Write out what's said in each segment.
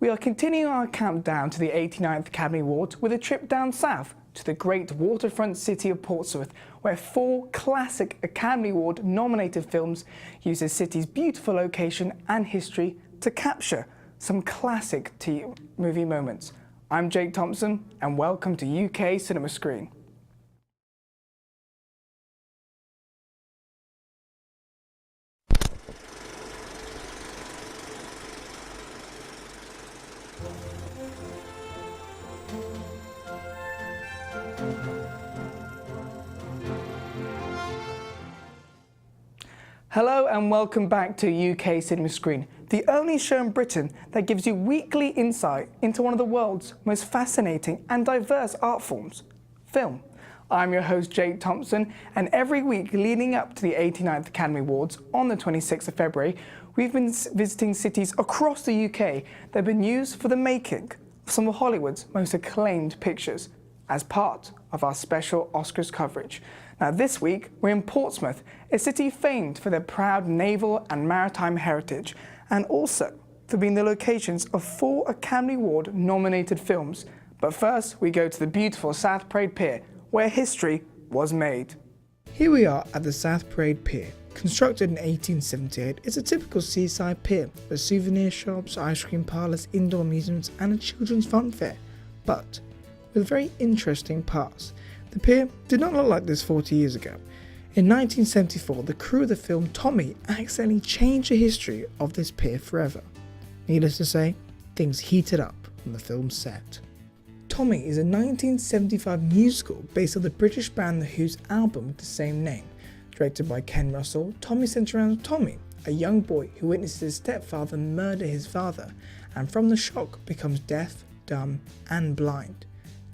We are continuing our countdown to the 89th Academy Awards with a trip down south to the great waterfront city of Portsmouth, where 4 classic Academy Award nominated films use the city's beautiful location and history to capture some classic movie moments. I'm Jake Thompson and welcome to UK Cinema Screen. Hello and welcome back to UK Cinema Screen, the only show in Britain that gives you weekly insight into one of the world's most fascinating and diverse art forms, film. I'm your host Jake Thompson, and every week leading up to the 89th Academy Awards on the 26th of February, we've been visiting cities across the UK that have been used for the making of some of Hollywood's most acclaimed pictures as part of our special Oscars coverage. Now this week, we're in Portsmouth, a city famed for their proud naval and maritime heritage, and also for being the locations of 4 Academy Award nominated films. But first, we go to the beautiful South Parade Pier, where history was made. Here we are at the South Parade Pier. Constructed in 1878, it's a typical seaside pier with souvenir shops, ice cream parlours, indoor amusements and a children's fun fair. But with a very interesting past. The pier did not look like this 40 years ago. In 1974, the crew of the film Tommy accidentally changed the history of this pier forever. Needless to say, things heated up on the film's set. Tommy is a 1975 musical based on the British band The Who's album with the same name. Directed by Ken Russell, Tommy centers around Tommy, a young boy who witnesses his stepfather murder his father, and from the shock becomes deaf, dumb, and blind.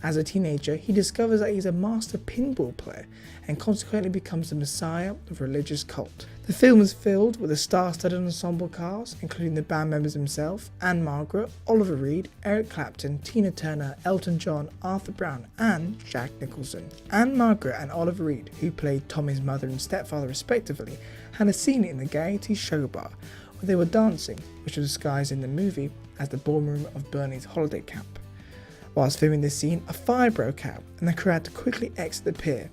As a teenager, he discovers that he's a master pinball player and consequently becomes the messiah of a religious cult. The film is filled with a star-studded ensemble cast, including the band members himself, Ann-Margret, Oliver Reed, Eric Clapton, Tina Turner, Elton John, Arthur Brown, and Jack Nicholson. Ann-Margret and Oliver Reed, who played Tommy's mother and stepfather respectively, had a scene in the Gaiety Show Bar where they were dancing, which was disguised in the movie as the ballroom of Bernie's holiday camp. Whilst filming this scene, a fire broke out and the crew had to quickly exit the pier.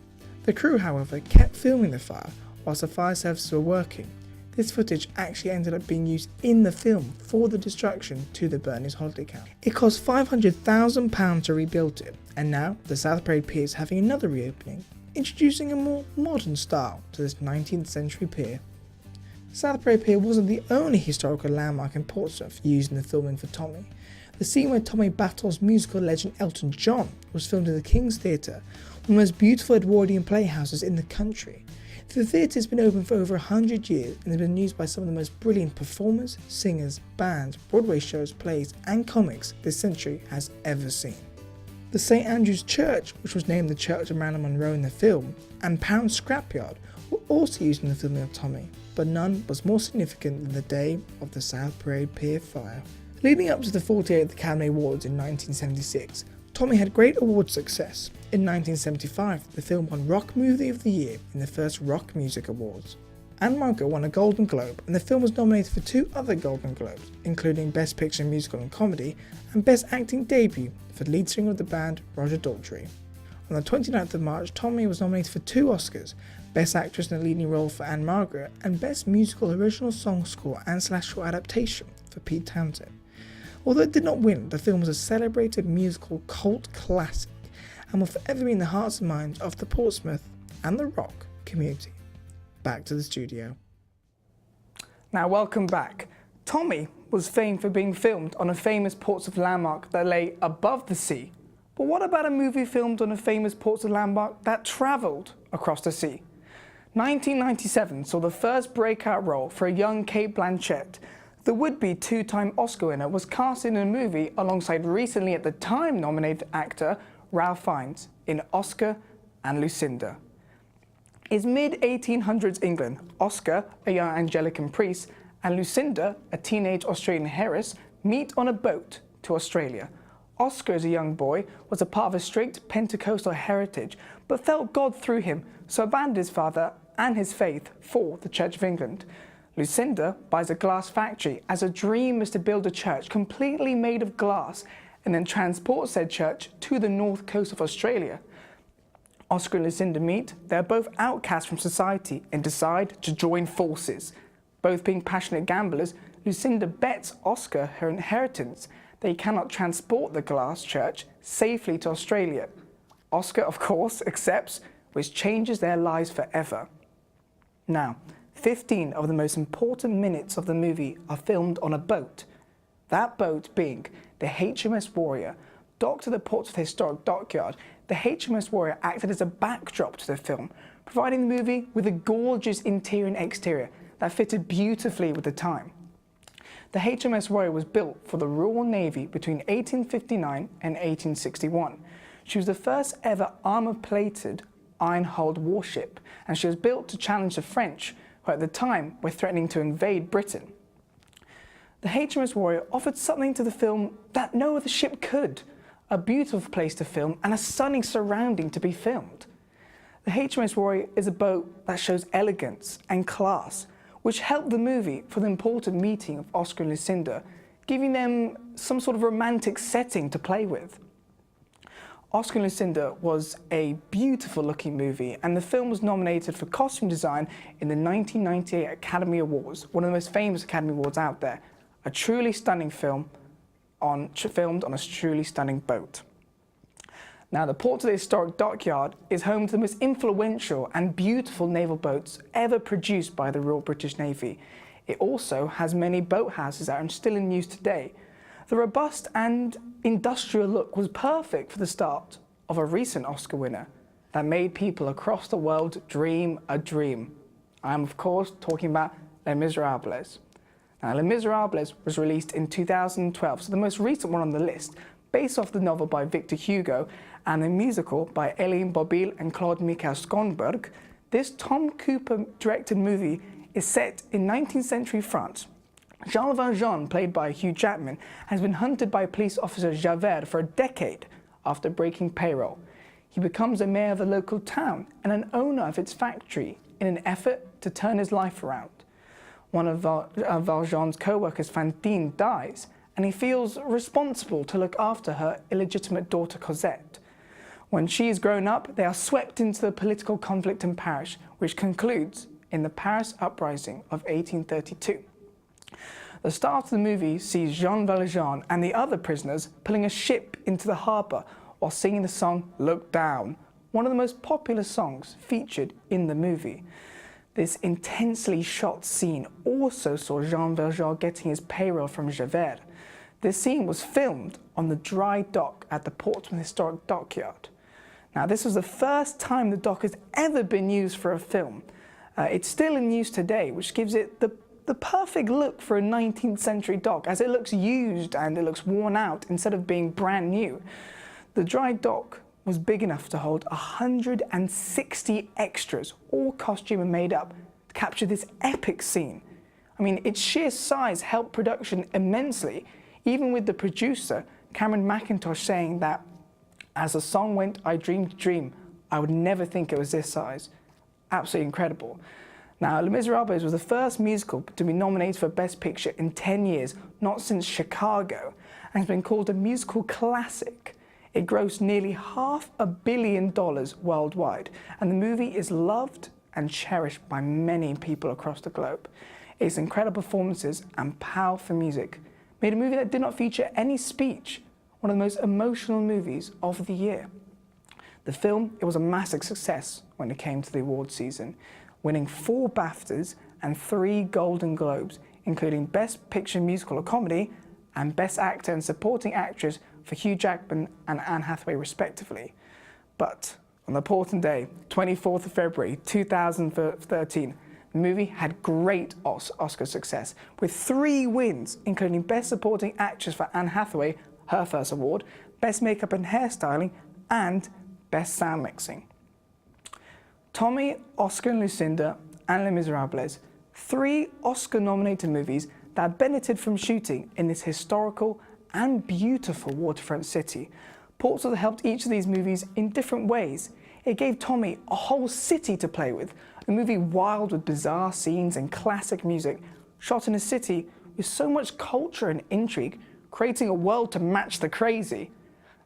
The crew, however, kept filming the fire whilst the fire services were working. This footage actually ended up being used in the film for the destruction to the Bernie's holiday camp. It cost £500,000 to rebuild it, and now the South Parade Pier is having another reopening, introducing a more modern style to this 19th century pier. South Parade Pier wasn't the only historical landmark in Portsmouth used in the filming for Tommy. The scene where Tommy battles musical legend Elton John was filmed in the King's Theatre, one of the most beautiful Edwardian playhouses in the country. The theatre has been open for over 100 years and has been used by some of the most brilliant performers, singers, bands, Broadway shows, plays and comics this century has ever seen. The St Andrew's Church, which was named the Church of Marilyn Monroe in the film, and Pound's Scrapyard were also used in the filming of Tommy, but none was more significant than the day of the South Parade Pier fire. Leading up to the 48th Academy Awards in 1976, Tommy had great award success. In 1975, the film won Rock Movie of the Year in the first Rock Music Awards. Ann-Margret won a Golden Globe, and the film was nominated for 2 other Golden Globes, including Best Picture Musical and Comedy and Best Acting Debut for the lead singer of the band, Roger Daltrey. On the 29th of March, Tommy was nominated for 2 Oscars, Best Actress in a Leading Role for Ann-Margret and Best Musical Original Song Score and /short adaptation for Pete Townsend. Although it did not win, the film was a celebrated musical cult classic and will forever be in the hearts and minds of the Portsmouth and the rock community. Back to the studio. Now welcome back. Tommy was famed for being filmed on a famous Portsmouth landmark that lay above the sea. But what about a movie filmed on a famous Portsmouth landmark that travelled across the sea? 1997 saw the first breakout role for a young Cate Blanchett. The would-be 2-time Oscar winner was cast in a movie alongside recently at the time nominated actor Ralph Fiennes in Oscar and Lucinda. In mid-1800s England, Oscar, a young Anglican priest, and Lucinda, a teenage Australian heiress, meet on a boat to Australia. Oscar, as a young boy, was a part of a strict Pentecostal heritage, but felt God through him, so abandoned his father and his faith for the Church of England. Lucinda buys a glass factory as her dream is to build a church completely made of glass and then transport said church to the north coast of Australia. Oscar and Lucinda meet. They're both outcasts from society and decide to join forces. Both being passionate gamblers, Lucinda bets Oscar her inheritance that he cannot transport the glass church safely to Australia. Oscar, of course, accepts, which changes their lives forever. Now, 15 of the most important minutes of the movie are filmed on a boat. That boat being the HMS Warrior. Docked to the Portsmouth Historic Dockyard, the HMS Warrior acted as a backdrop to the film, providing the movie with a gorgeous interior and exterior that fitted beautifully with the time. The HMS Warrior was built for the Royal Navy between 1859 and 1861. She was the first ever armour-plated iron-hulled warship, and she was built to challenge the French, who at the time were threatening to invade Britain. The HMS Warrior offered something to the film that no other ship could: a beautiful place to film and a stunning surrounding to be filmed. The HMS Warrior is a boat that shows elegance and class, which helped the movie for the important meeting of Oscar and Lucinda, giving them some sort of romantic setting to play with. Oscar and Lucinda was a beautiful looking movie, and the film was nominated for costume design in the 1998 Academy Awards, one of the most famous Academy Awards out there. A truly stunning film filmed on a truly stunning boat. Now, the Portsmouth Historic Dockyard is home to the most influential and beautiful naval boats ever produced by the Royal British Navy. It also has many boathouses that are still in use today. The robust and industrial look was perfect for the start of a recent Oscar winner that made people across the world dream a dream. I'm, of course, talking about Les Miserables. Now, Les Miserables was released in 2012, so the most recent one on the list, based off the novel by Victor Hugo and the musical by Eline Bobile and Claude-Michel Schönberg. This Tom Cooper-directed movie is set in 19th century France. Jean Valjean, played by Hugh Jackman, has been hunted by police officer Javert for a decade after breaking payroll. He becomes a mayor of the local town and an owner of its factory in an effort to turn his life around. One of Valjean's co-workers, Fantine, dies, and he feels responsible to look after her illegitimate daughter Cosette. When she is grown up, they are swept into the political conflict in Paris, which concludes in the Paris Uprising of 1832. The start of the movie sees Jean Valjean and the other prisoners pulling a ship into the harbour while singing the song "Look Down," one of the most popular songs featured in the movie. This intensely shot scene also saw Jean Valjean getting his payroll from Javert. This scene was filmed on the dry dock at the Portsmouth Historic Dockyard. Now, this was the first time the dock has ever been used for a film. It's still in use today, which gives it the perfect look for a 19th century dock, as it looks used and it looks worn out instead of being brand new. The dry dock was big enough to hold 160 extras, all costume and made up, to capture this epic scene. I mean, its sheer size helped production immensely, even with the producer, Cameron Mackintosh, saying that, "As the song went, I dreamed a dream. I would never think it was this size." Absolutely incredible. Now, Les Miserables was the first musical to be nominated for Best Picture in 10 years, not since Chicago, and has been called a musical classic. It grossed nearly $500 million worldwide, and the movie is loved and cherished by many people across the globe. Its incredible performances and powerful music made a movie that did not feature any speech one of the most emotional movies of the year. The film, it was a massive success when it came to the awards season, winning 4 BAFTAs and 3 Golden Globes, including Best Picture Musical or Comedy and Best Actor and Supporting Actress for Hugh Jackman and Anne Hathaway respectively. But on the important day, 24th of February 2013, the movie had great Oscar success with 3 wins, including Best Supporting Actress for Anne Hathaway, her first award, Best Makeup and Hairstyling, and Best Sound Mixing. Tommy, Oscar and Lucinda, and Les Miserables, 3 Oscar-nominated movies that benefited from shooting in this historical and beautiful waterfront city. Portsmouth helped each of these movies in different ways. It gave Tommy a whole city to play with, The movie wild with bizarre scenes and classic music, shot in a city with so much culture and intrigue, creating a world to match the crazy.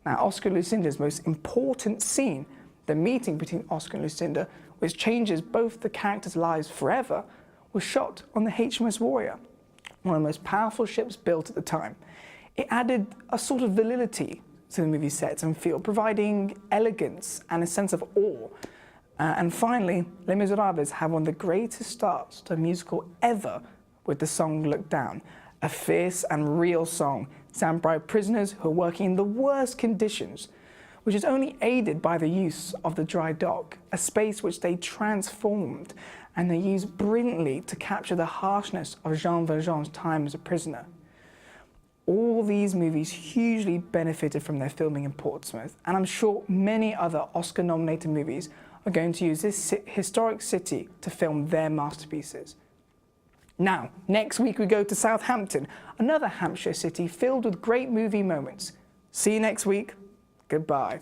Now, Oscar and Lucinda's most important scene, the meeting between Oscar and Lucinda, which changes both the characters' lives forever, was shot on the HMS Warrior, one of the most powerful ships built at the time. It added a sort of validity to the movie set and feel, providing elegance and a sense of awe. And finally, Les Miserables have one of the greatest starts to a musical ever with the song Look Down, a fierce and real song sung by prisoners who are working in the worst conditions, which is only aided by the use of the dry dock, a space which they transformed and they used brilliantly to capture the harshness of Jean Valjean's time as a prisoner. All these movies hugely benefited from their filming in Portsmouth, and I'm sure many other Oscar-nominated movies are going to use this historic city to film their masterpieces. Now, next week we go to Southampton, another Hampshire city filled with great movie moments. See you next week. Goodbye.